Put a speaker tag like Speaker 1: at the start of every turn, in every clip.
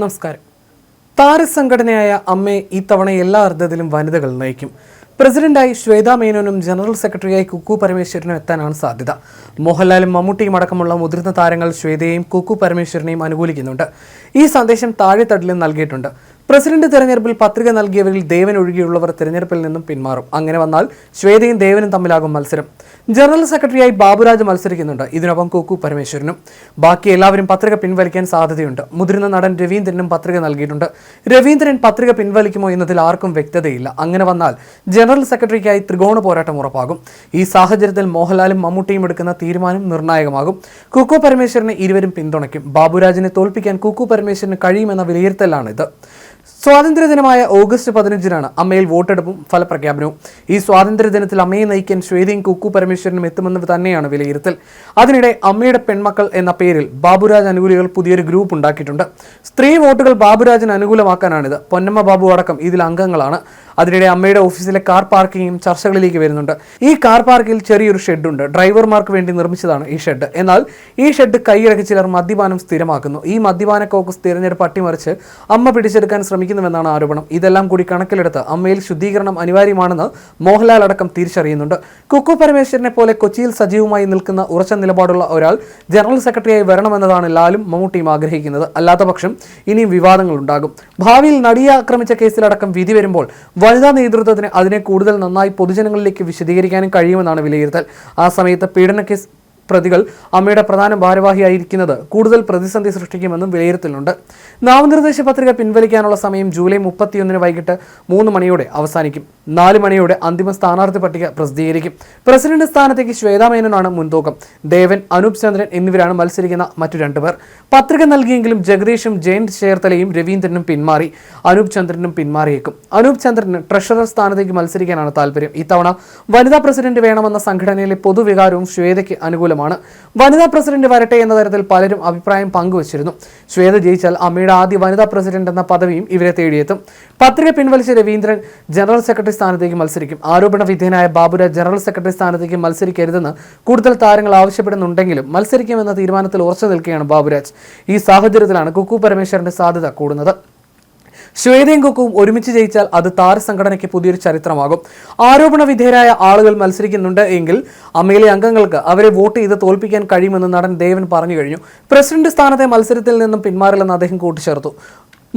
Speaker 1: നമസ്കാരം. താരസംഘടനയായ അമ്മയെ ഇത്തവണ എല്ലാ അർത്ഥത്തിലും വനിതകൾ നയിക്കും. പ്രസിഡന്റായി ശ്വേതാ മേനോനും ജനറൽ സെക്രട്ടറിയായി കുക്കു പരമേശ്വരനും എത്താനാണ് സാധ്യത. മോഹൻലാലും മമ്മൂട്ടിയും അടക്കമുള്ള മുതിർന്ന താരങ്ങൾ ശ്വേതയെയും കുക്കു പരമേശ്വരനെയും അനുകൂലിക്കുന്നുണ്ട്. ഈ സന്ദേശം താഴെത്തട്ടിലും നൽകിയിട്ടുണ്ട്. പ്രസിഡന്റ് തെരഞ്ഞെടുപ്പിൽ പത്രിക നൽകിയവരിൽ ദേവൻ ഒഴികെയുള്ളവർ തെരഞ്ഞെടുപ്പിൽ നിന്നും പിന്മാറും. അങ്ങനെ വന്നാൽ ശ്വേതയും ദേവനും തമ്മിലാകും മത്സരം. ജനറൽ സെക്രട്ടറിയായി ബാബുരാജ് മത്സരിക്കുന്നുണ്ട്. ഇതിനൊപ്പം കുക്കു പരമേശ്വരനും. ബാക്കി എല്ലാവരും പത്രിക പിൻവലിക്കാൻ സാധ്യതയുണ്ട്. മുതിർന്ന നടൻ രവീന്ദ്രനും പത്രിക നൽകിയിട്ടുണ്ട്. രവീന്ദ്രൻ പത്രിക പിൻവലിക്കുമോ എന്നതിൽ ആർക്കും വ്യക്തതയില്ല. അങ്ങനെ വന്നാൽ ജനറൽ സെക്രട്ടറിക്കായി ത്രികോണ പോരാട്ടം ഉറപ്പാകും. ഈ സാഹചര്യത്തിൽ മോഹൻലാലും മമ്മൂട്ടിയും എടുക്കുന്ന തീരുമാനം നിർണായകമാകും. കുക്കു പരമേശ്വരനെ ഇരുവരും പിന്തുണയ്ക്കും. ബാബുരാജിനെ തോൽപ്പിക്കാൻ കുക്കു പരമേശ്വരന് കഴിയുമെന്ന വിലയിരുത്തലാണിത്. സ്വാതന്ത്ര്യദിനമായ ഓഗസ്റ്റ് 15-നാണ് അമ്മയിൽ വോട്ടെടുപ്പും ഫലപ്രഖ്യാപനവും. ഈ സ്വാതന്ത്ര്യദിനത്തിൽ അമ്മയെ നയിക്കാൻ ശ്വേതയും കുക്കു പരമേശ്വരനും എത്തുമെന്ന് തന്നെയാണ് വിലയിരുത്തൽ. അതിനിടെ അമ്മയുടെ പെൺമക്കൾ എന്ന പേരിൽ ബാബുരാജ് അനുകൂലികൾ പുതിയൊരു ഗ്രൂപ്പ് ഉണ്ടാക്കിയിട്ടുണ്ട്. സ്ത്രീ വോട്ടുകൾ ബാബുരാജിന് അനുകൂലമാക്കാനാണിത്. പൊന്നമ്മ ബാബു അടക്കം ഇതിൽ അംഗങ്ങളാണ്. അതിനിടെ അമ്മയുടെ ഓഫീസിലെ കാർ പാർക്കിങ്ങും ചർച്ചകളിലേക്ക് വരുന്നുണ്ട്. ഈ കാർ പാർക്കിൽ ചെറിയൊരു ഷെഡുണ്ട്. ഡ്രൈവർമാർക്ക് വേണ്ടി നിർമ്മിച്ചതാണ് ഈ ഷെഡ്. എന്നാൽ ഈ ഷെഡ് കൈയടക്കി ചിലർ മദ്യപാനം സ്ഥിരമാക്കുന്നു. ഈ മദ്യപാന കോക്കസ് തിരഞ്ഞെടുപ്പ് അട്ടിമറിച്ച് അമ്മ പിടിച്ചെടുക്കാൻ ശ്രമിക്കുന്നുവെന്നാണ് ആരോപണം. ഇതെല്ലാം കൂടി കണക്കിലെടുത്ത് അമ്മയിൽ ശുദ്ധീകരണം അനിവാര്യമാണെന്ന് മോഹൻലാൽ അടക്കം തിരിച്ചറിയുന്നുണ്ട്. കുക്കു പരമേശ്വരനെ പോലെ കൊച്ചിയിൽ സജീവമായി നിൽക്കുന്ന ഉറച്ച നിലപാടുള്ള ഒരാൾ ജനറൽ സെക്രട്ടറിയായി വരണമെന്നതാണ് ലാലും മമ്മൂട്ടിയും ആഗ്രഹിക്കുന്നത്. അല്ലാത്തപക്ഷം ഇനിയും വിവാദങ്ങൾ ഉണ്ടാകും. ഭാവിയിൽ നടിയെ ആക്രമിച്ച കേസിലടക്കം വിധി വരുമ്പോൾ വനിതാ നേതൃത്വത്തിന് അതിനെ കൂടുതൽ നന്നായി പൊതുജനങ്ങളിലേക്ക് വിശദീകരിക്കാനും കഴിയുമെന്നാണ് വിലയിരുത്തൽ. ആ സമയത്ത് പീഡന കേസ് പ്രതികൾ അമ്മയുടെ പ്രധാന ഭാരവാഹിയായിരിക്കുന്നത് കൂടുതൽ പ്രതിസന്ധി സൃഷ്ടിക്കുമെന്നും വിലയിരുത്തലുണ്ട്. നാമനിർദ്ദേശ പത്രിക പിൻവലിക്കാനുള്ള സമയം ജൂലൈ 31 വൈകിട്ട് 3 മണിയോടെ അവസാനിക്കും. 4 മണിയോടെ അന്തിമ സ്ഥാനാർത്ഥി പട്ടിക പ്രസിദ്ധീകരിക്കും. പ്രസിഡന്റ് സ്ഥാനത്തേക്ക് ശ്വേതാ മേനോനാണ് മുൻതൂക്കം. ദേവൻ, അനൂപ് ചന്ദ്രൻ എന്നിവരാണ് മത്സരിക്കുന്ന മറ്റു 2 പേർ. പത്രിക നൽകിയെങ്കിലും ജഗദീഷും ജയന്ത് ചേർത്തലയും രവീന്ദ്രനും പിന്മാറി. അനൂപ് ചന്ദ്രനും പിന്മാറിയേക്കും. അനൂപ് ചന്ദ്രന് ട്രഷറർ സ്ഥാനത്തേക്ക് മത്സരിക്കാനാണ് താല്പര്യം. ഇത്തവണ വനിതാ പ്രസിഡന്റ് വേണമെന്ന സംഘടനയിലെ പൊതുവികാരവും ശ്വേതയ്ക്ക് അനുകൂലമാണ്. വനിതാ പ്രസിഡന്റ് വരട്ടെ എന്ന തരത്തിൽ പലരും അഭിപ്രായം പങ്കുവച്ചിരുന്നു. ശ്വേത ജയിച്ചാൽ അമ്മയുടെ ആദ്യ വനിതാ പ്രസിഡന്റ് എന്ന പദവിയും ഇവരെ തേടിയെത്തും. പത്രിക പിൻവലിച്ച രവീന്ദ്രൻ ജനറൽ സെക്രട്ടറി സ്ഥാനത്തേക്ക് മത്സരിക്കും. ആരോപണ വിധേയനായ ബാബുരാജ് ജനറൽ സെക്രട്ടറി സ്ഥാനത്തേക്ക് മത്സരിക്കരുതെന്ന് കൂടുതൽ താരങ്ങൾ ആവശ്യപ്പെടുന്നുണ്ടെങ്കിലും മത്സരിക്കുമെന്ന തീരുമാനത്തിൽ ഉറച്ചു നിൽക്കുകയാണ് ബാബുരാജ്. ഈ സാഹചര്യത്തിലാണ് കുക്കു പരമേശ്വരന്റെ സാധ്യത കൂടുന്നത്. ശ്വേതയും കുക്കുവും ഒരുമിച്ച് ജയിച്ചാൽ അത് താരസംഘടനയ്ക്ക് പുതിയൊരു ചരിത്രമാകും. ആരോപണ വിധേയരായ ആളുകൾ മത്സരിക്കുന്നുണ്ട് എങ്കിൽ അമ്മയിലെ അംഗങ്ങൾക്ക് അവരെ വോട്ട് ചെയ്ത് തോൽപ്പിക്കാൻ കഴിയുമെന്ന് നടൻ ദേവൻ പറഞ്ഞു കഴിഞ്ഞു. പ്രസിഡന്റ് സ്ഥാനത്തെ മത്സരത്തിൽ നിന്നും പിന്മാറില്ലെന്ന് അദ്ദേഹം കൂട്ടിച്ചേർത്തു.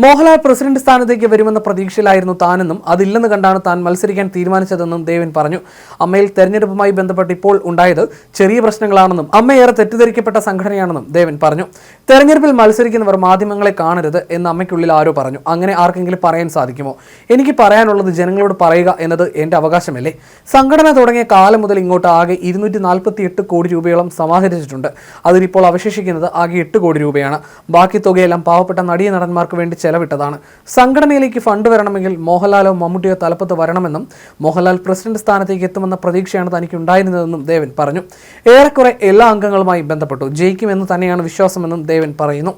Speaker 1: മോഹൻലാൽ പ്രസിഡന്റ് സ്ഥാനത്തേക്ക് വരുമെന്ന പ്രതീക്ഷയിലായിരുന്നു താനെന്നും അതില്ലെന്ന് കണ്ടാണ് താൻ മത്സരിക്കാൻ തീരുമാനിച്ചതെന്നും ദേവൻ പറഞ്ഞു. അമ്മയിൽ തെരഞ്ഞെടുപ്പുമായി ബന്ധപ്പെട്ട് ഇപ്പോൾ ഉണ്ടായത് ചെറിയ പ്രശ്നങ്ങളാണെന്നും അമ്മയേറെ തെറ്റിദ്ധരിക്കപ്പെട്ട സംഘടനയാണെന്നും ദേവൻ പറഞ്ഞു. തെരഞ്ഞെടുപ്പിൽ മത്സരിക്കുന്നവർ മാധ്യമങ്ങളെ കാണരുത് എന്ന് അമ്മയ്ക്കുള്ളിൽ ആരോ പറഞ്ഞു. അങ്ങനെ ആർക്കെങ്കിലും പറയാൻ സാധിക്കുമോ? എനിക്ക് പറയാനുള്ളത് ജനങ്ങളോട് പറയുക എന്നത് എൻ്റെ അവകാശമല്ലേ? സംഘടന തുടങ്ങിയ കാലം മുതൽ ഇങ്ങോട്ട് ആകെ 248 കോടി രൂപയോളം സമാഹരിച്ചിട്ടുണ്ട്. അതിലിപ്പോൾ അവശേഷിക്കുന്നത് ആകെ 8 കോടി രൂപയാണ്. ബാക്കി തുകയെല്ലാം പാവപ്പെട്ട നടീയ നടന്മാർക്ക് വേണ്ടി ചെലവിട്ടതാണ്. സംഘടനയിലേക്ക് ഫണ്ട് വരണമെങ്കിൽ മോഹൻലാലോ മമ്മൂട്ടിയോ തലപ്പത്ത് വരണമെന്നും മോഹൻലാൽ പ്രസിഡന്റ് സ്ഥാനത്തേക്ക് എത്തുമെന്ന പ്രതീക്ഷയാണ് തനിക്ക് ഉണ്ടായിരുന്നതെന്നും ദേവൻ പറഞ്ഞു. ഏറെക്കുറെ എല്ലാ അംഗങ്ങളുമായി ബന്ധപ്പെട്ടു. ജയിക്കുമെന്ന് തന്നെയാണ് വിശ്വാസമെന്നും ദേവൻ പറയുന്നു.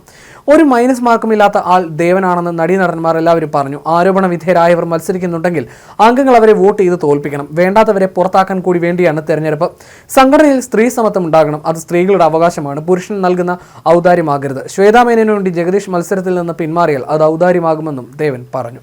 Speaker 1: ഒരു മൈനസ് മാർക്കുമില്ലാത്ത ആൾ ദേവനാണെന്ന് നടീനടന്മാർ എല്ലാവരും പറഞ്ഞു. ആരോപണ വിധേയരായവർ മത്സരിക്കുന്നുണ്ടെങ്കിൽ അംഗങ്ങൾ അവരെ വോട്ട് ചെയ്ത് തോൽപ്പിക്കണം. വേണ്ടാത്തവരെ പുറത്താക്കാൻ കൂടി വേണ്ടിയാണ് തെരഞ്ഞെടുപ്പ്. സംഘടനയിൽ സ്ത്രീ സമത്വം ഉണ്ടാകണം. അത് സ്ത്രീകളുടെ അവകാശമാണ്. പുരുഷൻ നൽകുന്ന ഔദാര്യമാകരുത്. ശ്വേതാ മേനോന് വേണ്ടി ജഗദീഷ് മത്സരത്തിൽ നിന്ന് പിന്മാറിയാൽ അത് ഔദാര്യമാകുമെന്നും ദേവൻ പറഞ്ഞു.